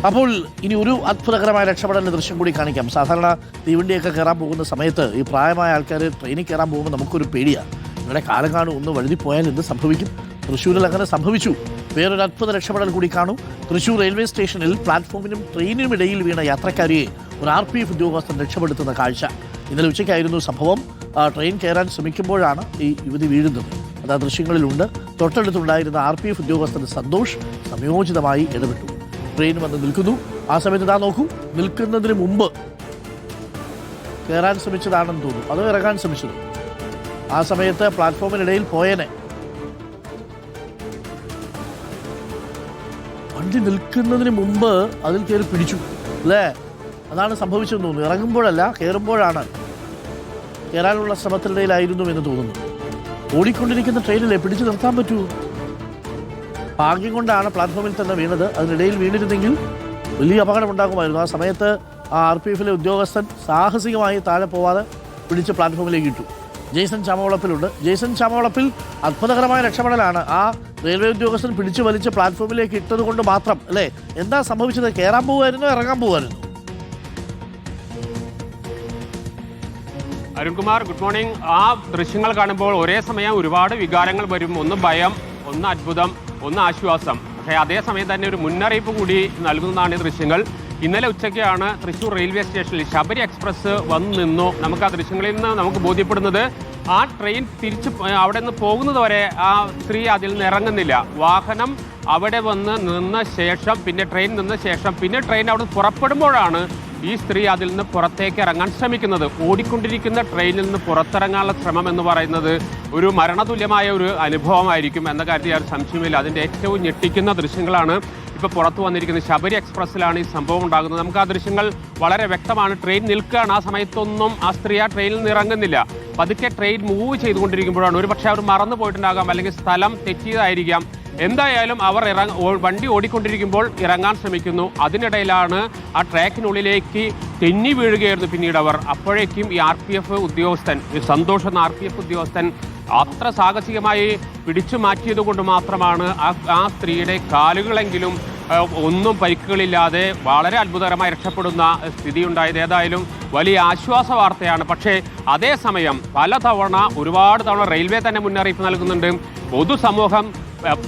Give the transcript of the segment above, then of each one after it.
അപ്പോൾ ഇനി ഒരു അത്ഭുതകരമായ രക്ഷപ്പെടലിൻ്റെ ദൃശ്യം കൂടി കാണിക്കാം. സാധാരണ തീവണ്ടിയൊക്കെ കയറാൻ പോകുന്ന സമയത്ത് ഈ പ്രായമായ ആൾക്കാർ ട്രെയിനിൽ കയറാൻ പോകുമ്പോൾ നമുക്കൊരു പേടിയാണ്. ഇവിടെ കാലം കാണും ഒന്ന് വഴുതി പോയാൽ എന്ത് സംഭവിക്കും? തൃശ്ശൂരിൽ അങ്ങനെ സംഭവിച്ചു. വേറൊരു അത്ഭുത രക്ഷപ്പെടൽ കൂടി കാണും. തൃശ്ശൂർ റെയിൽവേ സ്റ്റേഷനിൽ പ്ലാറ്റ്ഫോമിനും ട്രെയിനിനും ഇടയിൽ വീണ യാത്രക്കാരിയെ ഒരു RPF ഉദ്യോഗസ്ഥൻ രക്ഷപ്പെടുത്തുന്ന കാഴ്ച. ഇന്നലെ ഉച്ചയ്ക്കായിരുന്നു സംഭവം. ട്രെയിൻ കയറാൻ ശ്രമിക്കുമ്പോഴാണ് ഈ യുവതി വീഴുന്നത്. അത് ആ ദൃശ്യങ്ങളിലുണ്ട്. തൊട്ടടുത്തുണ്ടായിരുന്ന RPF ഉദ്യോഗസ്ഥൻ സന്തോഷ് സംയോജിതമായി ഇടപെട്ടു. ട്രെയിൻ വന്ന് നിൽക്കുന്നു. ആ സമയത്ത് ഇതാ നോക്കൂ, നിൽക്കുന്നതിന് മുമ്പ് കയറാൻ ശ്രമിച്ചതാണെന്ന് തോന്നുന്നു, അതോ ഇറങ്ങാൻ ശ്രമിച്ചത്. ആ സമയത്ത് പ്ലാറ്റ്ഫോമിനിടയിൽ പോയനെ വണ്ടി നിൽക്കുന്നതിന് മുമ്പ് അതിൽ കയറി പിടിച്ചു അല്ലേ? അതാണ് സംഭവിച്ചതെന്ന് തോന്നുന്നു. ഇറങ്ങുമ്പോഴല്ല, കയറുമ്പോഴാണ്. കയറാനുള്ള ശ്രമത്തിനിടയിലായിരുന്നു എന്ന് തോന്നുന്നു. ഓടിക്കൊണ്ടിരിക്കുന്ന ട്രെയിനിലെ പിടിച്ചു നിർത്താൻ പറ്റൂ? ഭാഗ്യം കൊണ്ടാണ് പ്ലാറ്റ്ഫോമിൽ തന്നെ വീണത്. അതിനിടയിൽ വീണിരുന്നെങ്കിൽ വലിയ അപകടമുണ്ടാകുമായിരുന്നു. ആ സമയത്ത് ആ RPFിലെ ഉദ്യോഗസ്ഥൻ സാഹസികമായി താഴെ പോവാതെ പിടിച്ച് പ്ലാറ്റ്ഫോമിലേക്ക് ഇട്ടു. ജെയ്സൺ ചാമവളപ്പിലുണ്ട്. ജെയ്സൺ ചാമവളപ്പിൽ അത്ഭുതകരമായ രക്ഷപ്പെടലാണ്. ആ റെയിൽവേ ഉദ്യോഗസ്ഥൻ പിടിച്ചു വലിച്ച് പ്ലാറ്റ്ഫോമിലേക്ക് ഇട്ടത് കൊണ്ട് മാത്രം അല്ലേ? എന്താ സംഭവിച്ചത്? കയറാൻ പോവുമായിരുന്നോ ഇറങ്ങാൻ പോവുമായിരുന്നു? Arunkumar, good morning. ആ ദൃശ്യങ്ങൾ കാണുമ്പോൾ ഒരേ സമയം ഒരുപാട് വികാരങ്ങൾ വരും. ഒന്ന് ഭയം, ഒന്ന് അത്ഭുതം, ഒന്ന് ആശ്വാസം. പക്ഷേ അതേസമയം തന്നെ ഒരു മുന്നറിയിപ്പ് കൂടി നൽകുന്നതാണ് ഈ ദൃശ്യങ്ങൾ. ഇന്നലെ ഉച്ചയ്ക്കാണ് തൃശ്ശൂർ റെയിൽവേ സ്റ്റേഷനിൽ ശബരി എക്സ്പ്രസ് വന്നു നിന്നു. നമുക്ക് ആ ദൃശ്യങ്ങളിൽ നിന്ന് നമുക്ക് ബോധ്യപ്പെടുന്നത് ആ ട്രെയിൻ തിരിച്ച് അവിടെ നിന്ന് പോകുന്നത് വരെ ആ സ്ത്രീ അതിൽ നിന്ന് ഇറങ്ങുന്നില്ല. വാഹനം അവിടെ വന്ന് നിന്ന ശേഷം, പിന്നെ ട്രെയിൻ നിന്ന ശേഷം, പിന്നെ ട്രെയിൻ അവിടെ പുറപ്പെടുമ്പോഴാണ് ഈ സ്ത്രീ അതിൽ നിന്ന് പുറത്തേക്ക് ഇറങ്ങാൻ ശ്രമിക്കുന്നത്. ഓടിക്കൊണ്ടിരിക്കുന്ന ട്രെയിനിൽ നിന്ന് പുറത്തിറങ്ങാനുള്ള ശ്രമം എന്ന് പറയുന്നത് ഒരു മരണതുല്യമായ ഒരു അനുഭവമായിരിക്കും എന്ന കാര്യത്തിൽ യാതൊരു സംശയമില്ല. അതിൻ്റെ ഏറ്റവും ഞെട്ടിക്കുന്ന ദൃശ്യങ്ങളാണ് ഇപ്പോൾ പുറത്തു വന്നിരിക്കുന്നത്. ശബരി എക്സ്പ്രസ്സിലാണ് ഈ സംഭവം ഉണ്ടാകുന്നത്. നമുക്ക് ആ ദൃശ്യങ്ങൾ വളരെ വ്യക്തമാണ്. ട്രെയിൻ നിൽക്കുകയാണ്. ആ സമയത്തൊന്നും ആ സ്ത്രീ ആ ട്രെയിനിൽ നിന്ന് ഇറങ്ങുന്നില്ല. പതുക്കെ ട്രെയിൻ മൂവ് ചെയ്തുകൊണ്ടിരിക്കുമ്പോഴാണ്, ഒരു പക്ഷേ അവർ മറന്നു പോയിട്ടുണ്ടാകാം, അല്ലെങ്കിൽ സ്ഥലം തെറ്റിയതായിരിക്കാം. എന്തായാലും അവർ വണ്ടി ഓടിക്കൊണ്ടിരിക്കുമ്പോൾ ഇറങ്ങാൻ ശ്രമിക്കുന്നു. അതിനിടയിലാണ് ആ ട്രാക്കിനുള്ളിലേക്ക് തെന്നി വീഴുകയായിരുന്നു പിന്നീട് അവർ. അപ്പോഴേക്കും ഈ RPF ഉദ്യോഗസ്ഥൻ, സന്തോഷ് എന്ന RPF ഉദ്യോഗസ്ഥൻ അത്ര സാഹസികമായി പിടിച്ചു മാറ്റിയത് കൊണ്ട് മാത്രമാണ് ആ സ്ത്രീയുടെ കാലുകളെങ്കിലും ഒന്നും പരിക്കുകളില്ലാതെ വളരെ അത്ഭുതകരമായി രക്ഷപ്പെടുന്ന സ്ഥിതി ഉണ്ടായത്. ഏതായാലും വലിയ ആശ്വാസ വാർത്തയാണ്. പക്ഷേ അതേസമയം ഒരുപാട് തവണ റെയിൽവേ തന്നെ മുന്നറിയിപ്പ് നൽകുന്നുണ്ട്. പൊതുസമൂഹം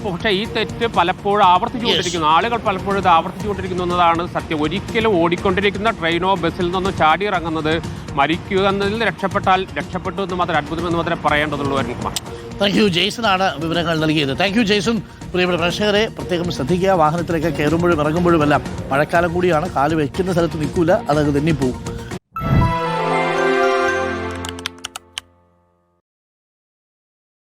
പക്ഷേ ഈ തെറ്റ് പലപ്പോഴും ആവർത്തിച്ചുകൊണ്ടിരിക്കുന്നു. ആളുകൾ പലപ്പോഴും ഇത് ആവർത്തിച്ചുകൊണ്ടിരിക്കുന്നു എന്നതാണ് സത്യം. ഒരിക്കലും ഓടിക്കൊണ്ടിരിക്കുന്ന ട്രെയിനോ ബസ്സിൽ നിന്നോ ചാടി ഇറങ്ങുന്നത് മരിക്കുക എന്നതിൽ രക്ഷപ്പെട്ടു എന്ന് മാത്രം, അത്ഭുതം എന്ന് മാത്രമേ പറയേണ്ടതുള്ളൂ. Thank you. ജെയ്സനാണ് വിവരങ്ങൾ നൽകിയത്. Thank you Jaison. പ്രിയപ്പെട്ട പ്രേക്ഷകരെ പ്രത്യേകം ശ്രദ്ധിക്കുക. വാഹനത്തിലൊക്കെ കയറുമ്പോഴും ഇറങ്ങുമ്പോഴും എല്ലാം മഴക്കാലം കൂടിയാണ്. കാല് വയ്ക്കുന്ന സ്ഥലത്ത് നിൽക്കില്ല, അതങ്ങ് തെന്നിപ്പോവും.